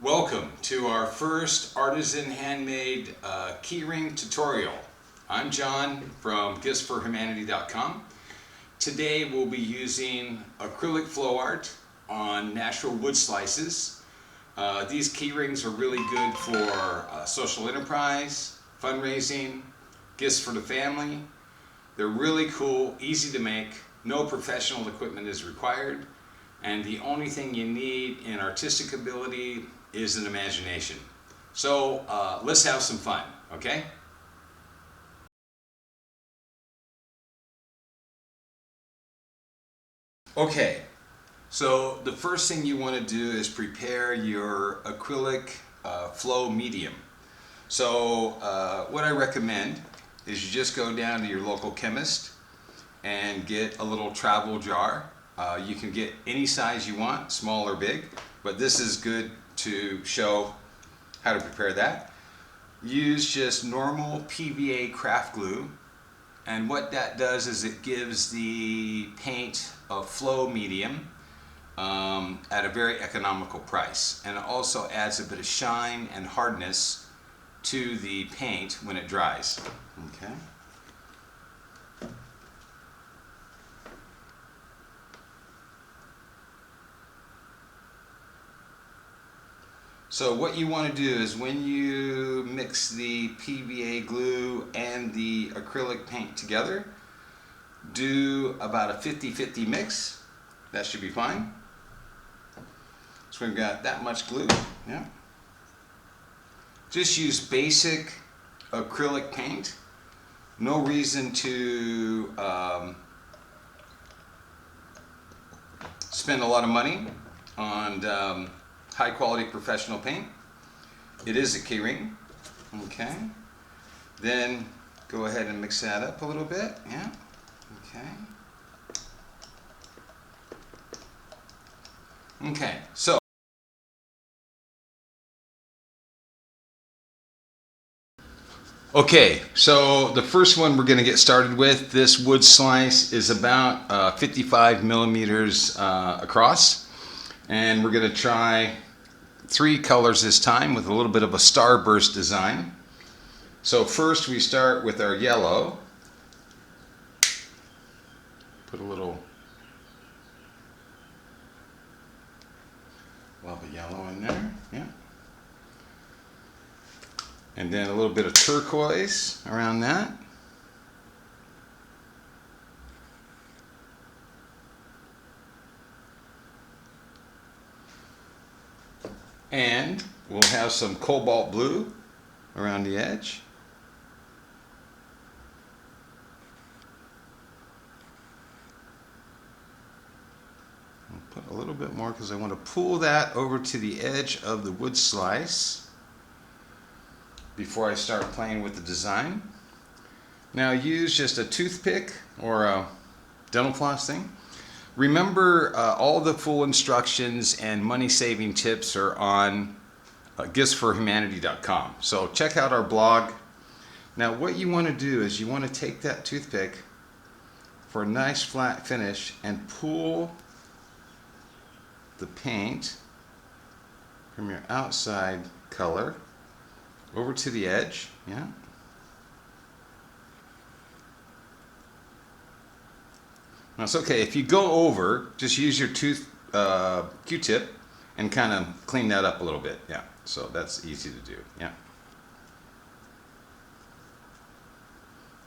Welcome to our first artisan handmade keyring tutorial. I'm John from giftsforhumanity.com. Today we'll be using acrylic flow art on natural wood slices. These keyrings are really good for social enterprise, fundraising, gifts for the family. They're really cool, easy to make, no professional equipment is required, and the only thing you need in artistic ability is an imagination. So let's have some fun, okay? Okay, so the first thing you want to do is prepare your acrylic flow medium. So what I recommend is you just go down to your local chemist and get a little travel jar. You can get any size you want, small or big, but this is good to show how to prepare that. Use just normal PVA craft glue, and what that does is it gives the paint a flow medium at a very economical price, and it also adds a bit of shine and hardness to the paint when it dries. Okay. So what you want to do is when you mix the PVA glue and the acrylic paint together, do about a 50-50 mix. That should be fine. So we've got that much glue. Yeah. Just use basic acrylic paint. No reason to spend a lot of money on high quality professional paint. It is a keyring. Okay. Then go ahead and mix that up a little bit. Yeah. Okay. Okay. So the first one we're going to get started with, this wood slice is about 55 millimeters across, and we're going to try 3 colors this time with a little bit of a starburst design. So first we start with our yellow. Put a little lava yellow in there, yeah. And then a little bit of turquoise around that. And we'll have some cobalt blue around the edge. I'll put a little bit more because I want to pull that over to the edge of the wood slice before I start playing with the design. Now use just a toothpick or a dental floss thing. Remember, all the full instructions and money-saving tips are on giftsforhumanity.com. So check out our blog. Now what you want to do is you want to take that toothpick for a nice flat finish and pull the paint from your outside color over to the edge. Yeah. Now it's okay if you go over, just use your Q-tip and kind of clean that up a little bit. Yeah, so that's easy to do. Yeah.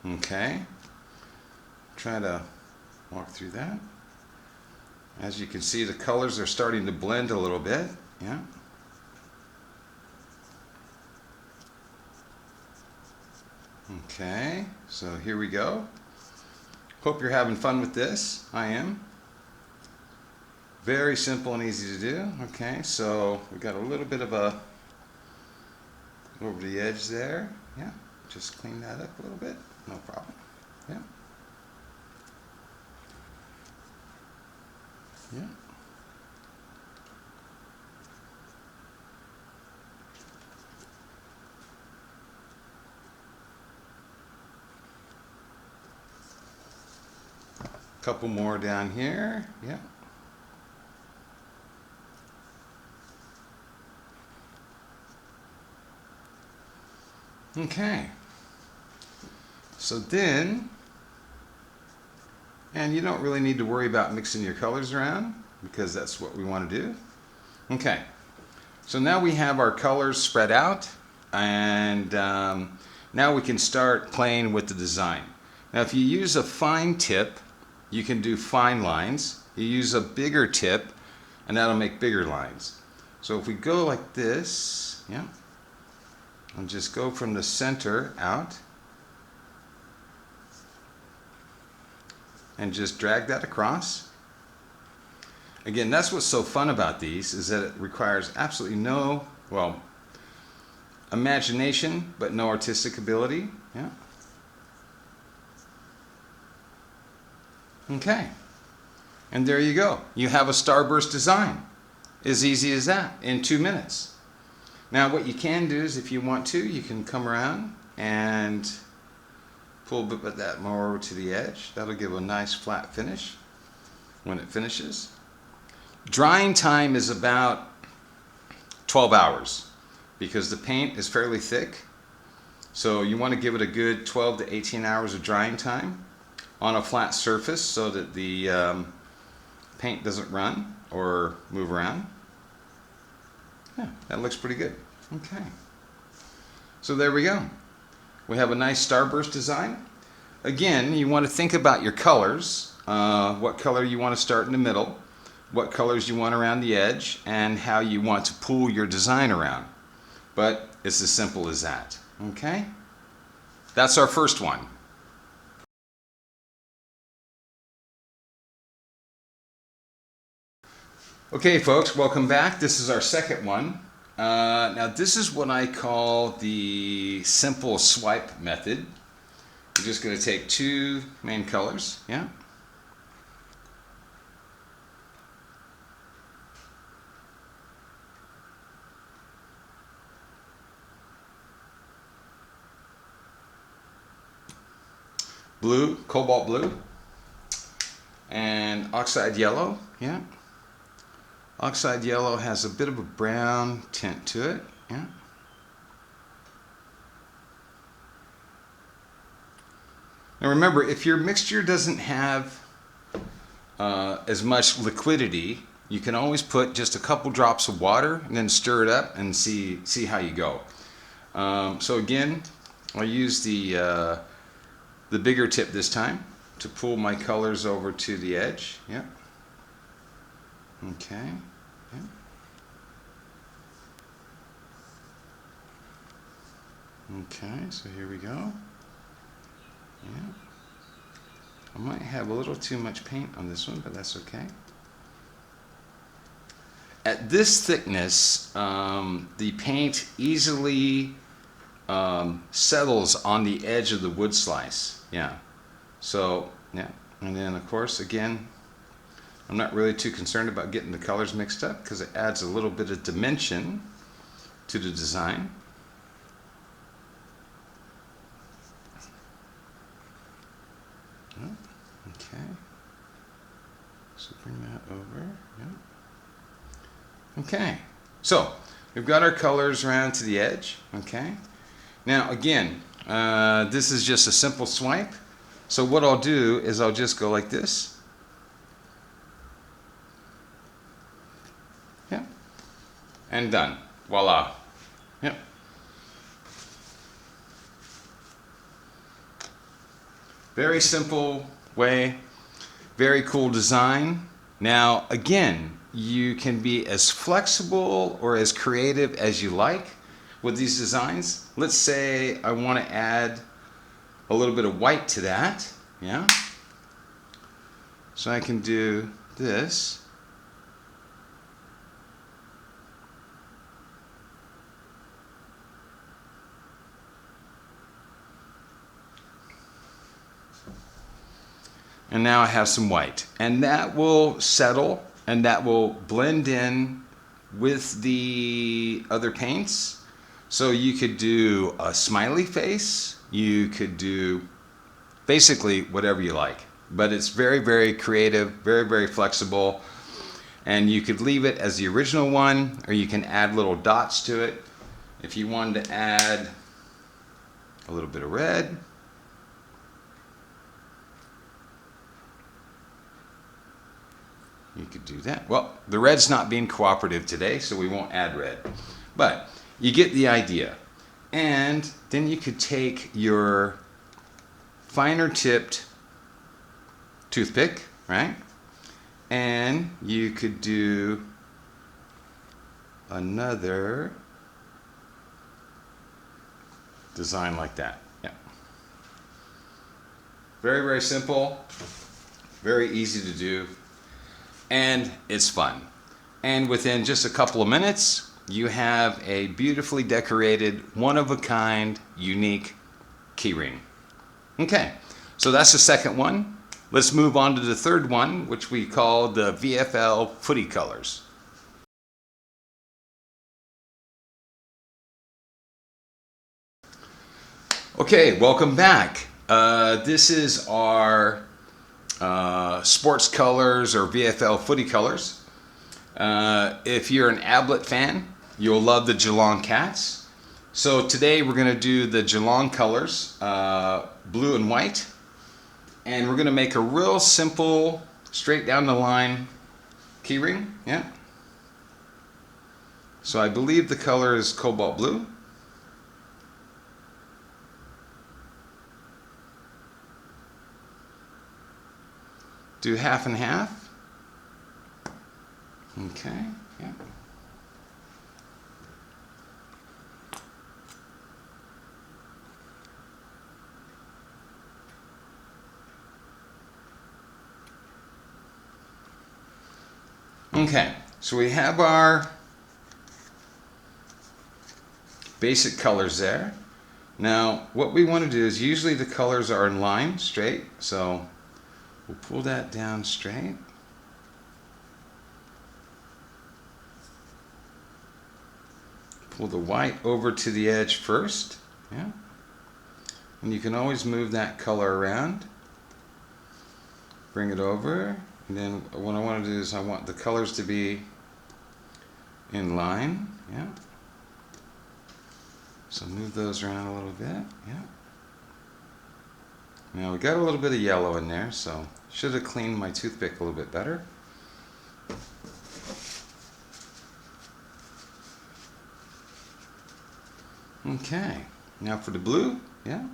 Okay. Try to walk through that. As you can see, the colors are starting to blend a little bit. Yeah. Okay, so here we go. Hope you're having fun with this. I am. Very simple and easy to do. Okay, so we got a little bit of a over the edge there. Yeah, just clean that up a little bit. No problem. Yeah. Yeah. Couple more down here. Yeah. Okay. So then, and you don't really need to worry about mixing your colors around because that's what we want to do. Okay. So now we have our colors spread out, and now we can start playing with the design. Now if you use a fine tip, you can do fine lines. You use a bigger tip, and that'll make bigger lines. So if we go like this, yeah, and just go from the center out, and just drag that across. Again, that's what's so fun about these, is that it requires absolutely no, well, imagination, but no artistic ability. Yeah. Okay. And there you go. You have a starburst design. As easy as that, in 2 minutes. Now what you can do is, if you want to, you can come around and pull a bit of that more over to the edge. That'll give a nice flat finish when it finishes. Drying time is about 12 hours because the paint is fairly thick. So you want to give it a good 12 to 18 hours of drying time on a flat surface so that the paint doesn't run or move around. Yeah, that looks pretty good. Okay. So there we go. We have a nice starburst design. Again, you want to think about your colors, what color you want to start in the middle, what colors you want around the edge, and how you want to pull your design around. But it's as simple as that. Okay? That's our first one. Okay folks, welcome back. This is our second one. Now this is what I call the simple swipe method. We're just going to take two main colors, yeah. Blue, cobalt blue, and oxide yellow, yeah. Oxide yellow has a bit of a brown tint to it, yeah. Now remember, if your mixture doesn't have as much liquidity, you can always put just a couple drops of water and then stir it up and see how you go. So again, I'll use the bigger tip this time to pull my colors over to the edge, yeah. Okay. Yeah. Okay, so here we go. Yeah. I might have a little too much paint on this one, but that's okay. At this thickness, the paint easily settles on the edge of the wood slice. Yeah. So, yeah. And then, of course, again, I'm not really too concerned about getting the colors mixed up because it adds a little bit of dimension to the design. Oh, okay. So bring that over. Yeah. Okay. So we've got our colors around to the edge. Okay. Now again, this is just a simple swipe. So what I'll do is I'll just go like this. Yeah. And done. Voila. Yep. Very simple way, very cool design. Now again, you can be as flexible or as creative as you like with these designs. Let's say I want to add a little bit of white to that, yeah? So I can do this. And now I have some white, and that will settle and that will blend in with the other paints. So you could do a smiley face, you could do basically whatever you like, but it's very, very creative, very, very flexible, and you could leave it as the original one, or you can add little dots to it. If you wanted to add a little bit of red. You could do that. Well, the red's not being cooperative today, so we won't add red. But you get the idea. And then you could take your finer tipped toothpick, right? And you could do another design like that. Yeah. Very, very simple. Very easy to do. And it's fun. And within just a couple of minutes, you have a beautifully decorated, one-of-a-kind, unique keyring. Okay, so that's the second one. Let's move on to the third one, which we call the VFL footy colors. Okay, welcome back. This is our sports colors or VFL footy colors. If you're an Ablett fan, you'll love the Geelong Cats. So today we're going to do the Geelong colors, blue and white, and we're going to make a real simple, straight down the line keyring. Yeah. So I believe the color is cobalt blue. Do half and half. Okay, yeah. Okay, so we have our basic colors there. Now, what we want to do is usually the colors are in line, straight, so we'll pull that down straight. Pull the white over to the edge first. Yeah. And you can always move that color around. Bring it over. And then what I want to do is I want the colors to be in line. Yeah. So move those around a little bit. Yeah. Now we got a little bit of yellow in there, so should have cleaned my toothpick a little bit better. Okay, now for the blue, yeah.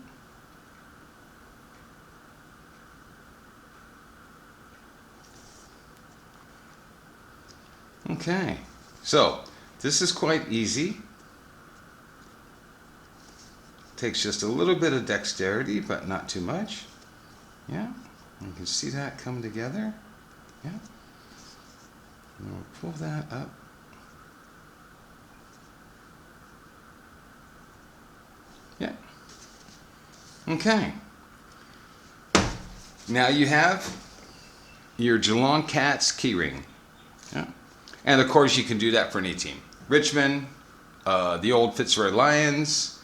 Okay, so this is quite easy. Takes just a little bit of dexterity, but not too much. Yeah, you can see that come together. Yeah, and we'll pull that up. Yeah. Okay. Now you have your Geelong Cats keyring. Yeah. And of course you can do that for any team. Richmond, the old Fitzroy Lions,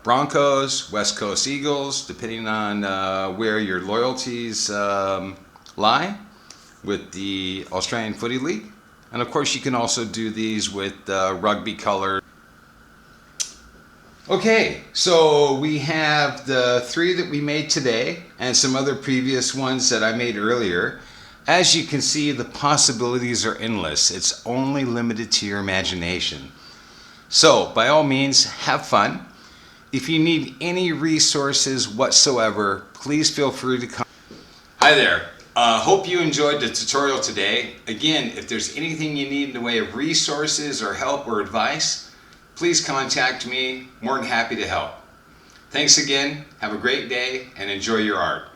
Broncos, West Coast Eagles, depending on where your loyalties lie with the Australian Footy League. And of course you can also do these with rugby colors. Okay, so we have the 3 that we made today and some other previous ones that I made earlier. As you can see, the possibilities are endless. It's only limited to your imagination. So, by all means, have fun. If you need any resources whatsoever, please feel free to come. Hi there. Hope you enjoyed the tutorial today. Again, if there's anything you need in the way of resources or help or advice, please contact me. More than happy to help. Thanks again. Have a great day and enjoy your art.